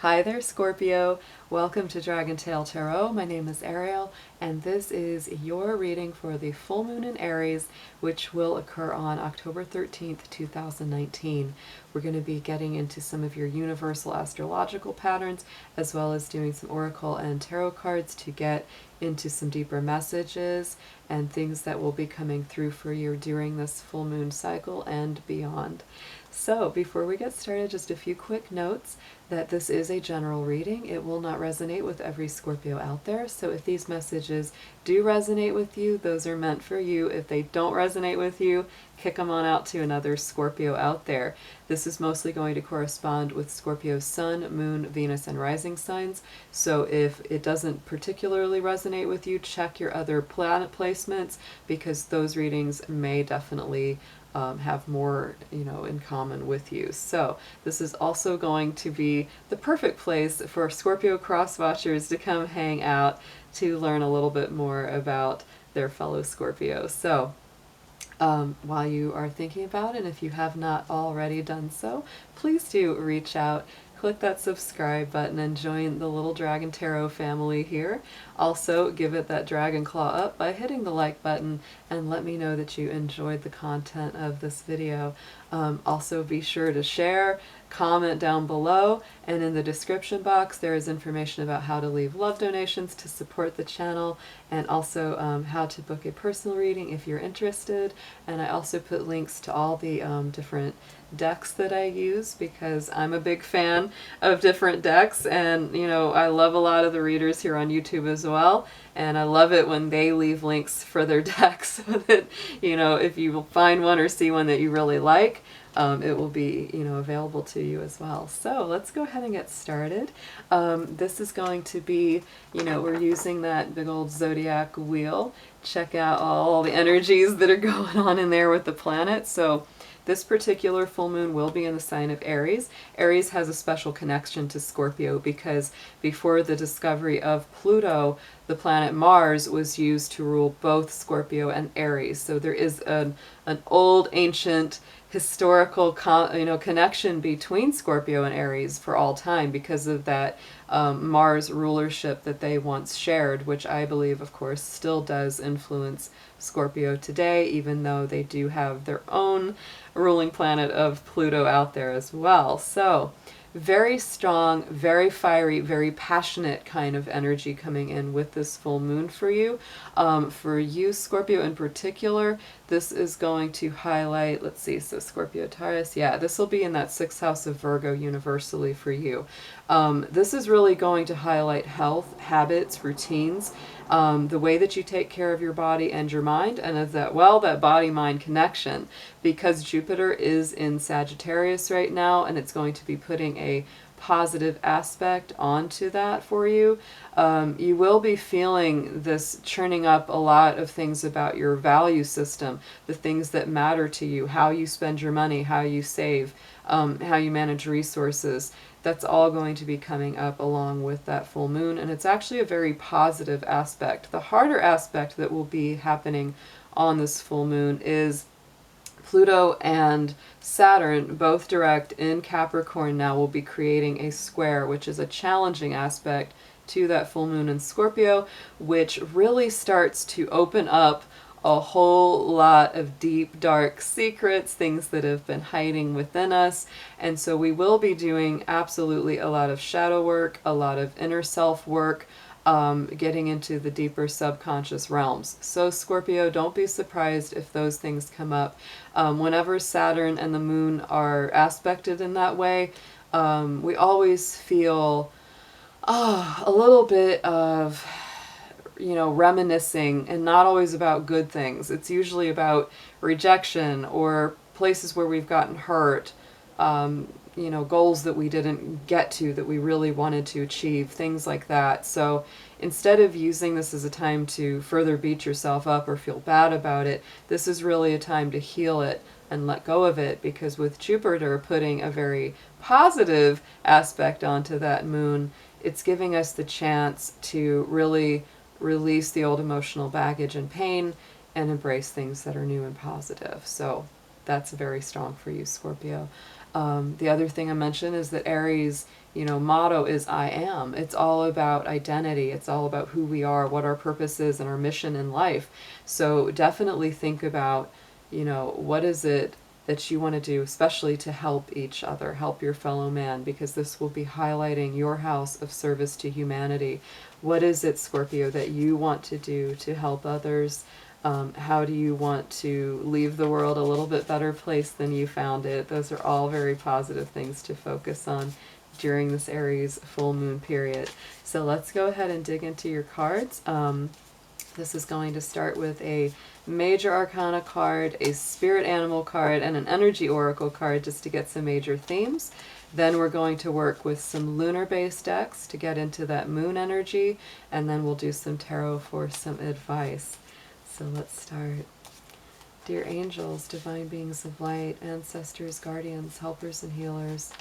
Hi there, Scorpio. Welcome to Dragon Tail Tarot. My name is Ariel, and this is your reading for the full moon in Aries, which will occur on October 13th, 2019. We're going to be getting into some of your universal astrological patterns, as well as doing some oracle and tarot cards to get into some deeper messages and things that will be coming through for you during this full moon cycle and beyond. So before we get started, just a few quick notes that this is a general reading. It will not resonate with every Scorpio out there. So if these messages do resonate with you, those are meant for you. If they don't resonate with you, kick them on out to another Scorpio out there. This is mostly going to correspond with Scorpio's Sun, Moon, Venus, and rising signs. So if it doesn't particularly resonate with you, check your other planet placements, because those readings may definitely have more, in common with you. So this is also going to be the perfect place for Scorpio cross-watchers to come hang out to learn a little bit more about their fellow Scorpio. So while you are thinking about it, and if you have not already done so, please do reach out. Click that subscribe button and join the little Dragon Tarot family here. Also, give it that dragon claw up by hitting the like button and let me know that you enjoyed the content of this video. Also, be sure to share, comment down below, and in the description box there is information about how to leave love donations to support the channel, and also how to book a personal reading if you're interested. And I also put links to all the different decks that I use, because I'm a big fan of different decks, and I love a lot of the readers here on YouTube as well, and I love it when they leave links for their decks so that if you find one or see one that you really like, it will be available to you as well. So let's go ahead and get started. This is going to be, we're using that big old zodiac wheel. Check out all the energies that are going on in there with the planets. So this particular full moon will be in the sign of Aries. Aries has a special connection to Scorpio because before the discovery of Pluto, the planet Mars was used to rule both Scorpio and Aries. So there is an old, ancient, historical connection between Scorpio and Aries for all time because of that Mars rulership that they once shared, which I believe, of course, still does influence Scorpio today, even though they do have their own ruling planet of Pluto out there as well. So very strong, very fiery, very passionate kind of energy coming in with this full moon for you. For you, Scorpio in particular, this is going to highlight, let's see, so Scorpio Taurus, yeah, this will be in that 6th house of Virgo universally for you. This is really going to highlight health, habits, routines, the way that you take care of your body and your mind, and of that body-mind connection, because Jupiter is in Sagittarius right now, and it's going to be putting a positive aspect onto that for you. You will be feeling this churning up a lot of things about your value system, the things that matter to you, how you spend your money, how you save, how you manage resources. That's all going to be coming up along with that full moon, and it's actually a very positive aspect. The harder aspect that will be happening on this full moon is Pluto and Saturn, both direct in Capricorn now, will be creating a square, which is a challenging aspect to that full moon in Scorpio, which really starts to open up a whole lot of deep, dark secrets, things that have been hiding within us. And so we will be doing absolutely a lot of shadow work, a lot of inner self work, getting into the deeper subconscious realms. So Scorpio, don't be surprised if those things come up. Whenever Saturn and the moon are aspected in that way, we always feel a little bit of reminiscing, and not always about good things. It's usually about rejection or places where we've gotten hurt, goals that we didn't get to that we really wanted to achieve, things like that. So instead of using this as a time to further beat yourself up or feel bad about it, this is really a time to heal it and let go of it, because with Jupiter putting a very positive aspect onto that moon, it's giving us the chance to really release the old emotional baggage and pain and embrace things that are new and positive. So that's very strong for you, Scorpio. The other thing I mentioned is that Aries, motto is I am. It's all about identity. It's all about who we are, what our purpose is, and our mission in life. So definitely think about, what is it that you want to do, especially to help each other, help your fellow man, because this will be highlighting your house of service to humanity. What is it, Scorpio, that you want to do to help others? How do you want to leave the world a little bit better place than you found it? Those are all very positive things to focus on during this Aries full moon period. So let's go ahead and dig into your cards. This is going to start with a major arcana card, a spirit animal card, and an energy oracle card, just to get some major themes. Then we're going to work with some lunar based decks to get into that moon energy, and then we'll do some tarot for some advice. So let's start. Dear angels, divine beings of light, ancestors, guardians, helpers, and healers,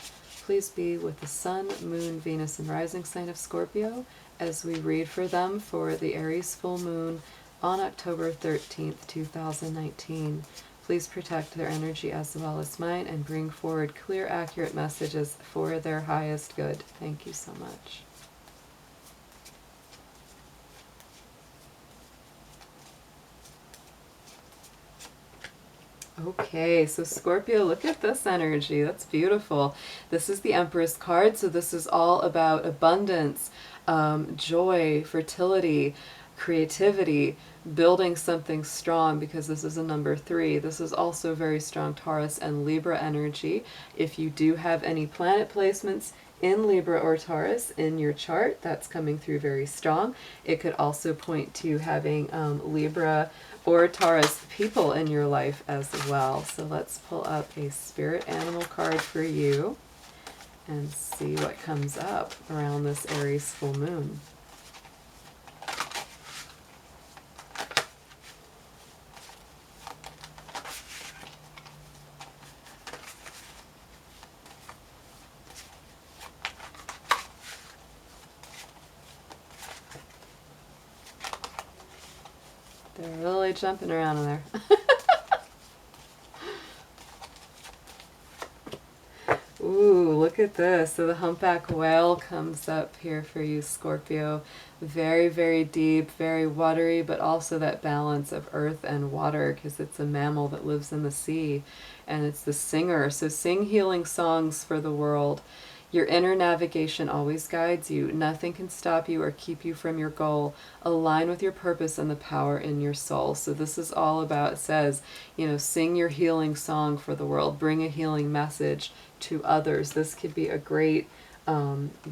please be with the sun, moon, Venus, and rising sign of Scorpio as we read for them for the Aries full moon on October 13th, 2019. Please protect their energy as well as mine and bring forward clear, accurate messages for their highest good. Thank you so much. Okay, so Scorpio, look at this energy. That's beautiful. This is the Empress card, so this is all about abundance, joy, fertility, creativity, building something strong, because this is a number 3. This is also very strong Taurus and Libra energy. If you do have any planet placements in Libra or Taurus in your chart, that's coming through very strong. It could also point to having Libra or Taurus people in your life as well. So let's pull up a spirit animal card for you and see what comes up around this Aries full moon. They're really jumping around in there. Ooh, look at this. So the humpback whale comes up here for you, Scorpio. Very, very deep, very watery, but also that balance of earth and water, because it's a mammal that lives in the sea. And it's the singer. So sing healing songs for the world. Your inner navigation always guides you. Nothing can stop you or keep you from your goal. Align with your purpose and the power in your soul. So this is all about, it says, sing your healing song for the world. Bring a healing message to others. This could be a great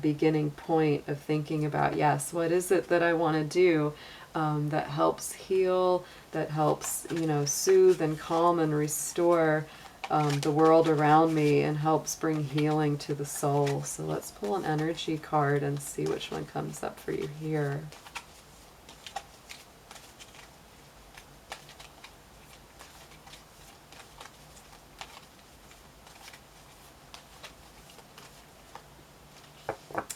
beginning point of thinking about, yes, what is it that I want to do that helps heal, that helps, soothe and calm and restore the world around me and helps bring healing to the soul. So let's pull an energy card and see which one comes up for you here.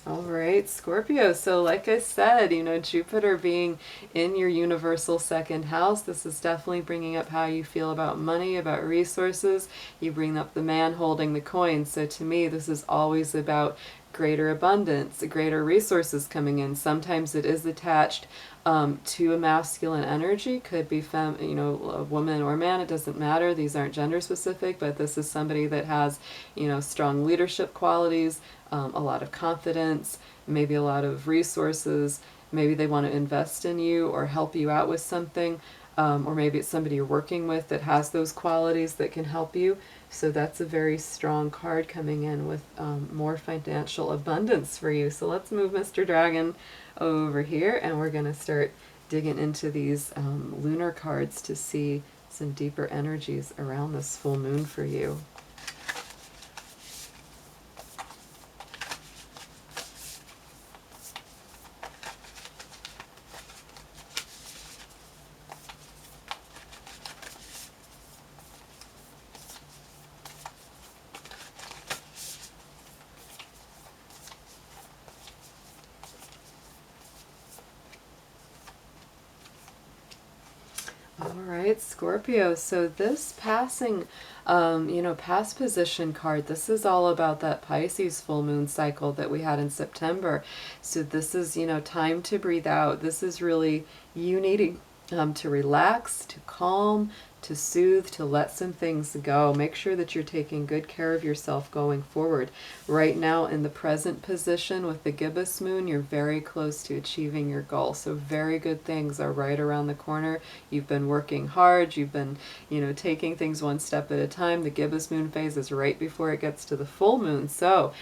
All right, Scorpio. So like I said, Jupiter being in your universal second house, this is definitely bringing up how you feel about money, about resources. You bring up the man holding the coin. So to me, this is always about greater abundance, greater resources coming in. Sometimes it is attached to a masculine energy. Could be a woman or man, it doesn't matter. These aren't gender specific, but this is somebody that has, strong leadership qualities, a lot of confidence, maybe a lot of resources. Maybe they want to invest in you or help you out with something, or maybe it's somebody you're working with that has those qualities that can help you. So that's a very strong card coming in with more financial abundance for you. So let's move Mr. Dragon over here, and we're going to start digging into these lunar cards to see some deeper energies around this full moon for you. All right, Scorpio. So this passing, past position card, this is all about that Pisces full moon cycle that we had in September. So this is, time to breathe out. This is really you needing to relax, to calm, to soothe, to let some things go. Make sure that you're taking good care of yourself going forward. Right now in the present position with the gibbous moon, you're very close to achieving your goal. So very good things are right around the corner. You've been working hard. You've been, taking things one step at a time. The gibbous moon phase is right before it gets to the full moon. So,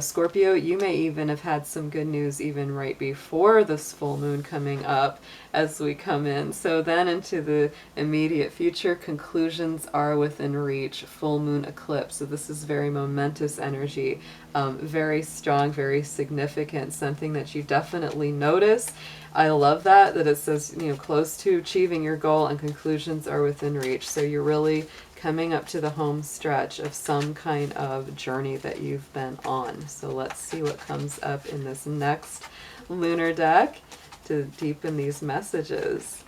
Scorpio, you may even have had some good news even right before this full moon coming up as we come in. So then into the immediate future, conclusions are within reach. Full moon eclipse. So this is very momentous energy, very strong, very significant, something that you definitely notice. I love that it says, close to achieving your goal and conclusions are within reach. So you're really coming up to the home stretch of some kind of journey that you've been on. So let's see what comes up in this next lunar deck to deepen these messages.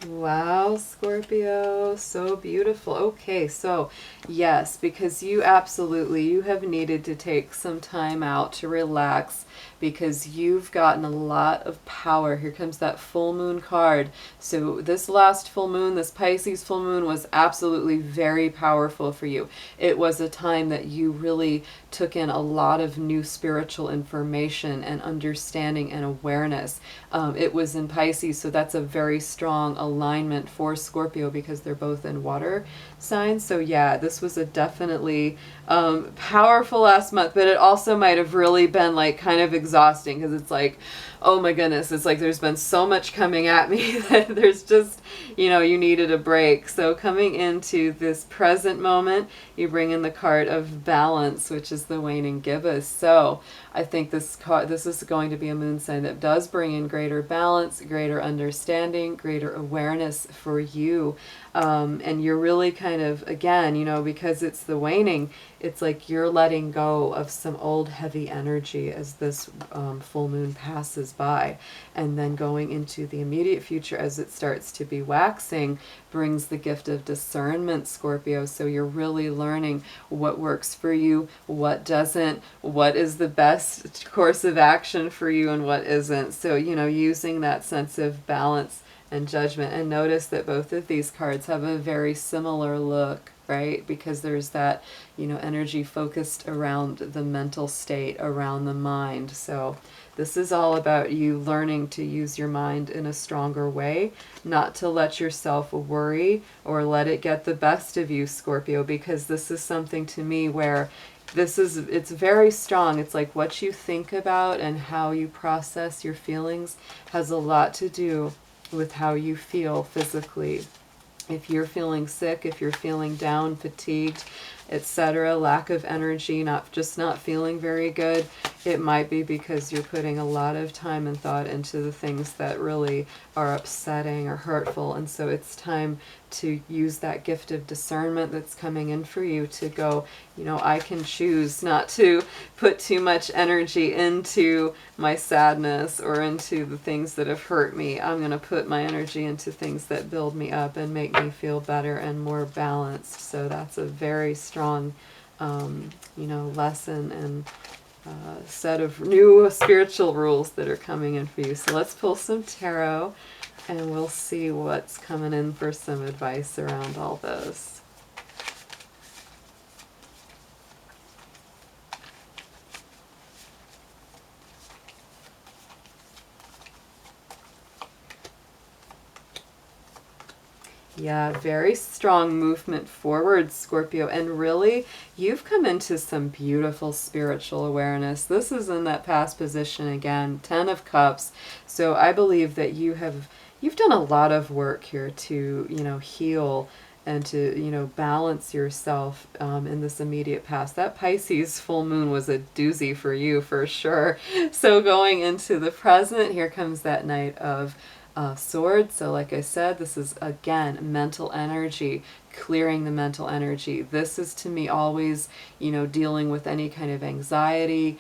Wow, Scorpio, so beautiful. Okay, so yes, because you have needed to take some time out to relax because you've gotten a lot of power. Here comes that full moon card. So this last full moon, this Pisces full moon, was absolutely very powerful for you. It was a time that you really took in a lot of new spiritual information and understanding and awareness. It was in Pisces, so that's a very strong alignment for Scorpio because they're both in water signs. So yeah, this was a definitely powerful last month, but it also might have really been like kind of exhausting because it's like, oh my goodness, it's like there's been so much coming at me that there's just, you needed a break. So coming into this present moment, you bring in the card of balance, which is the waning gibbous. So I think this is going to be a moon sign that does bring in greater balance, greater understanding, greater awareness for you. And you're really kind of, again, because it's the waning, it's like you're letting go of some old heavy energy as this full moon passes by. And then going into the immediate future as it starts to be waxing brings the gift of discernment, Scorpio. So you're really learning what works for you, what doesn't, what is the best course of action for you and what isn't. So, using that sense of balance and judgment. And notice that both of these cards have a very similar look, right? Because there's that, energy focused around the mental state, around the mind. So this is all about you learning to use your mind in a stronger way, not to let yourself worry or let it get the best of you, Scorpio, because this is something to me where it's very strong. It's like what you think about and how you process your feelings has a lot to do with how you feel physically. If you're feeling sick, if you're feeling down, fatigued, etc., lack of energy, not feeling very good, it might be because you're putting a lot of time and thought into the things that really are upsetting or hurtful. And so it's time to use that gift of discernment that's coming in for you to go, I can choose not to put too much energy into my sadness or into the things that have hurt me. I'm going to put my energy into things that build me up and make me feel better and more balanced. So that's a very strong, lesson and set of new spiritual rules that are coming in for you. So let's pull some tarot and we'll see what's coming in for some advice around all this. Yeah, very strong movement forward, Scorpio. And really, you've come into some beautiful spiritual awareness. This is in that past position again, 10 of Cups. So I believe that you've done a lot of work here to, heal and to, balance yourself in this immediate past. That Pisces full moon was a doozy for you for sure. So going into the present, here comes that Knight of Swords. So like I said, this is again mental energy, clearing the mental energy. This is to me always, dealing with any kind of anxiety,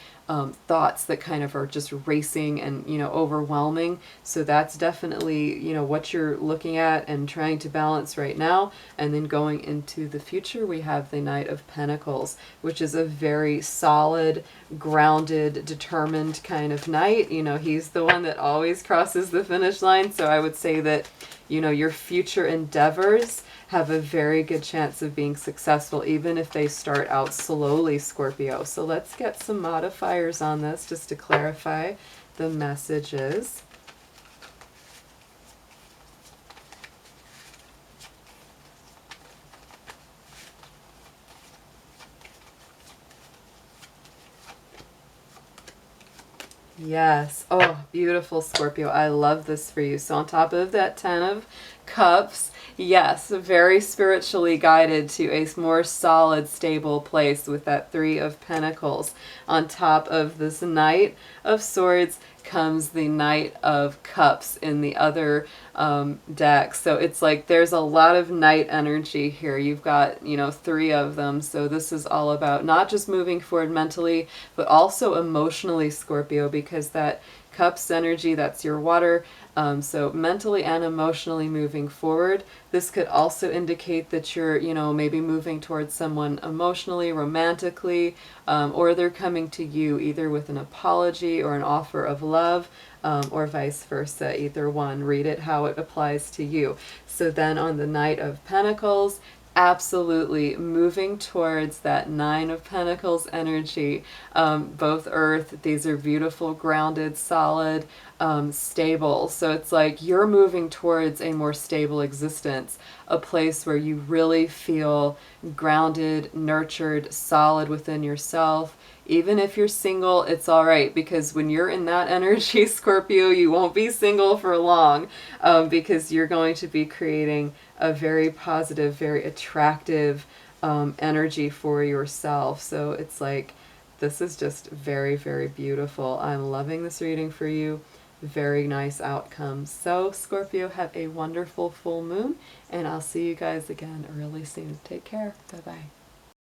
thoughts that kind of are just racing and, overwhelming. So that's definitely, what you're looking at and trying to balance right now. And then going into the future, we have the Knight of Pentacles, which is a very solid, grounded, determined kind of knight. He's the one that always crosses the finish line. So I would say that, your future endeavors have a very good chance of being successful, even if they start out slowly, Scorpio. So let's get some modifiers on this just to clarify the messages. Yes. Oh, beautiful, Scorpio. I love this for you. So on top of that 10 of Cups, yes, very spiritually guided to a more solid, stable place with that 3 of Pentacles. On top of this Knight of Swords comes the Knight of Cups in the other deck. So it's like there's a lot of Knight energy here. You've got, 3 of them. So this is all about not just moving forward mentally, but also emotionally, Scorpio, because that Cups energy, that's your water. So mentally and emotionally moving forward. This could also indicate that you're, maybe moving towards someone emotionally, romantically, or they're coming to you either with an apology or an offer of love, or vice versa. Either one. Read it how it applies to you. So then on the Knight of Pentacles, absolutely moving towards that 9 of Pentacles energy. Both earth, these are beautiful, grounded, solid, stable. So it's like you're moving towards a more stable existence, a place where you really feel grounded, nurtured, solid within yourself. Even if you're single, it's all right, because when you're in that energy, Scorpio, you won't be single for long, because you're going to be creating a very positive, very attractive energy for yourself. So it's like, this is just very, very beautiful. I'm loving this reading for you. Very nice outcomes. So Scorpio, have a wonderful full moon, and I'll see you guys again really soon. Take care. Bye-bye.